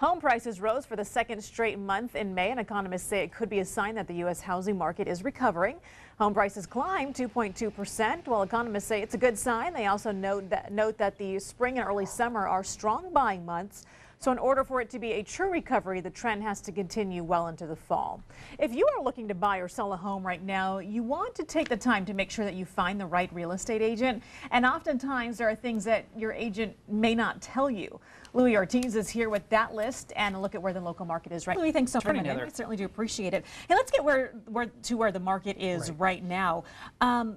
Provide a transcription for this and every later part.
Home prices rose for the second straight month in May, and economists say it could be a sign that the U.S. housing market is recovering. Home prices climbed 2.2%, while economists say it's a good sign. They also note that the spring and early summer are strong buying months. So in order for it to be a true recovery, the trend has to continue well into the fall. If you are looking to buy or sell a home right now, you want to take the time to make sure that you find the right real estate agent. And oftentimes there are things that your agent may not tell you. Louie Ortiz is here with that list and a look at where the local market is right now. Louie, thanks so much for coming in. We certainly do appreciate it. Hey, let's get where the market is right now.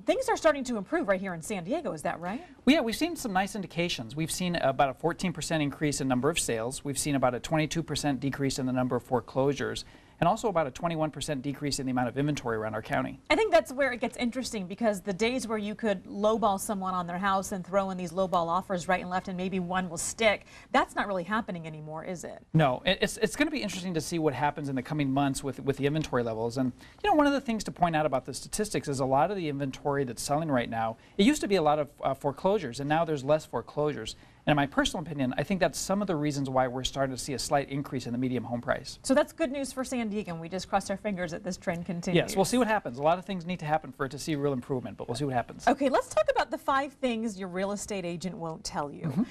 Things are starting to improve right here in San Diego. Is that right? Well, yeah, we've seen some nice indications. We've seen about a 14% increase in number of sales. We've seen about a 22% decrease in the number of foreclosures, and also about a 21% decrease in the amount of inventory around our county. I think that's where it gets interesting, because the days where you could lowball someone on their house and throw in these lowball offers right and left and maybe one will stick, that's not really happening anymore, is it? No, it's going to be interesting to see what happens in the coming months with the inventory levels. And you know, one of the things to point out about the statistics is a lot of the inventory that's selling right now, it used to be a lot of foreclosures, and now there's less foreclosures. And in my personal opinion, I think that's some of the reasons why we're starting to see a slight increase in the median home price. So that's good news for San Diego, and we just cross our fingers that this trend continues. Yes, we'll see what happens. A lot of things need to happen for it to see real improvement, but we'll see what happens. Okay, let's talk about the 5 things your real estate agent won't tell you.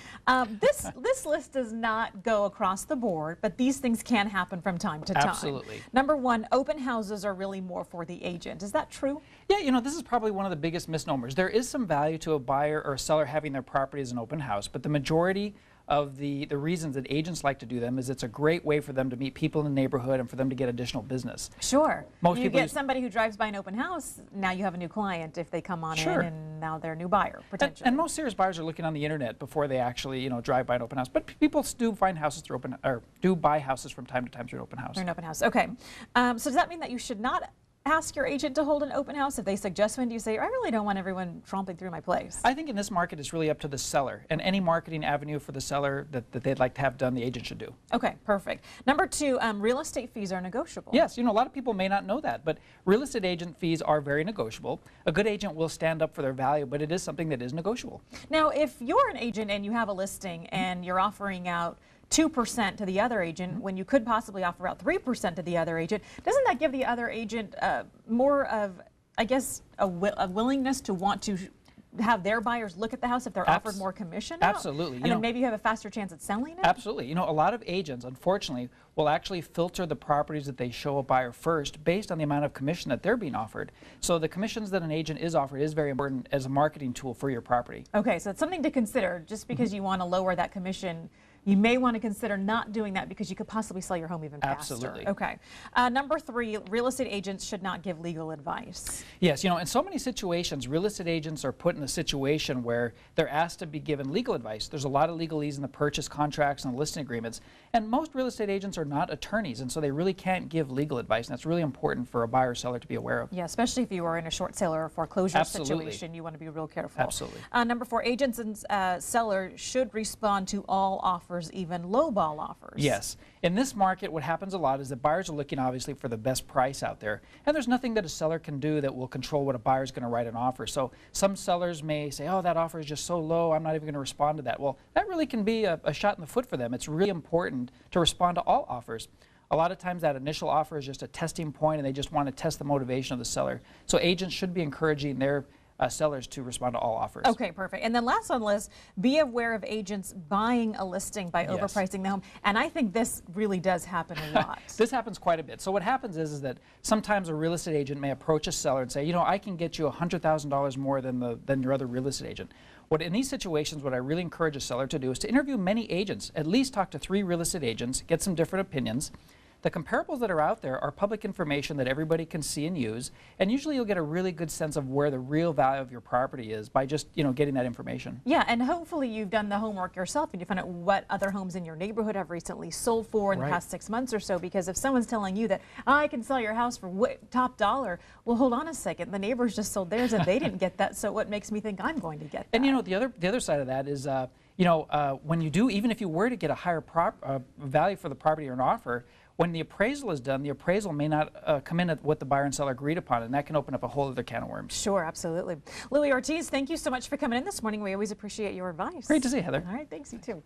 This list does not go across the board, but these things can happen from time to time. Absolutely. Number 1, open houses are really more for the agent. Is that true? Yeah, you know, this is probably one of the biggest misnomers. There is some value to a buyer or a seller having their property as an open house, but the majority of the reasons that agents like to do them is it's a great way for them to meet people in the neighborhood and for them to get additional business. Sure. Most you get somebody who drives by an open house, now you have a new client if they come on in, and now they're a new buyer, potentially. And most serious buyers are looking on the internet before they actually, you know, drive by an open house. But people do find houses through do buy houses from time to time through an open house. Through an open house, okay. So does that mean that you should not ask your agent to hold an open house? If they suggest one, do you say, I really don't want everyone tromping through my place? I think in this market it's really up to the seller, and any marketing avenue for the seller that they'd like to have done, the agent should do. Okay, perfect. Number 2, real estate fees are negotiable. Yes, you know, a lot of people may not know that, but real estate agent fees are very negotiable. A good agent will stand up for their value, but it is something that is negotiable. Now, if you're an agent and you have a listing and you're offering out 2% to the other agent when you could possibly offer out 3% to the other agent, doesn't that give the other agent more of, I guess, a willingness to want to have their buyers look at the house if they're offered more commission? Absolutely. And then maybe you have a faster chance at selling it? Absolutely. You know, a lot of agents, unfortunately, will actually filter the properties that they show a buyer first based on the amount of commission that they're being offered. So the commissions that an agent is offered is very important as a marketing tool for your property. Okay, so it's something to consider. Just because you want to lower that commission, you may want to consider not doing that because you could possibly sell your home even faster. Absolutely. Okay. Number 3, real estate agents should not give legal advice. Yes, you know, in so many situations, real estate agents are put in a situation where they're asked to be given legal advice. There's a lot of legalese in the purchase contracts and the listing agreements, and most real estate agents are not attorneys, and so they really can't give legal advice, and that's really important for a buyer or seller to be aware of. Yeah, especially if you are in a short sale or a foreclosure situation, you want to be real careful. Absolutely. Number 4, agents and sellers should respond to all offers, even lowball offers. Yes. In this market, what happens a lot is that buyers are looking obviously for the best price out there, and there's nothing that a seller can do that will control what a buyer is going to write an offer. So some sellers may say, oh, that offer is just so low, I'm not even going to respond to that. Well, that really can be a shot in the foot for them. It's really important to respond to all offers. A lot of times that initial offer is just a testing point, and they just want to test the motivation of the seller. So agents should be encouraging their sellers to respond to all offers. Okay, perfect. And then last on the list, be aware of agents buying a listing by overpricing the home. And I think this really does happen a lot. This happens quite a bit. So what happens is that sometimes a real estate agent may approach a seller and say, you know, I can get you $100,000 more than your other real estate agent. In these situations, what I really encourage a seller to do is to interview many agents, at least talk to 3 real estate agents, get some different opinions. The comparables that are out there are public information that everybody can see and use, and usually you'll get a really good sense of where the real value of your property is by just, you know, getting that information. Yeah, and hopefully you've done the homework yourself and you find out what other homes in your neighborhood have recently sold for in the past 6 months or so, because if someone's telling you that I can sell your house for top dollar, well, hold on a second, the neighbors just sold theirs and they didn't get that, so what makes me think I'm going to get that? And you know, the other side of that is, when you do, even if you were to get a higher value for the property or an offer, when the appraisal is done, the appraisal may not come in at what the buyer and seller agreed upon, and that can open up a whole other can of worms. Sure, absolutely. Louie Ortiz, thank you so much for coming in this morning. We always appreciate your advice. Great to see you, Heather. All right, thanks, you too.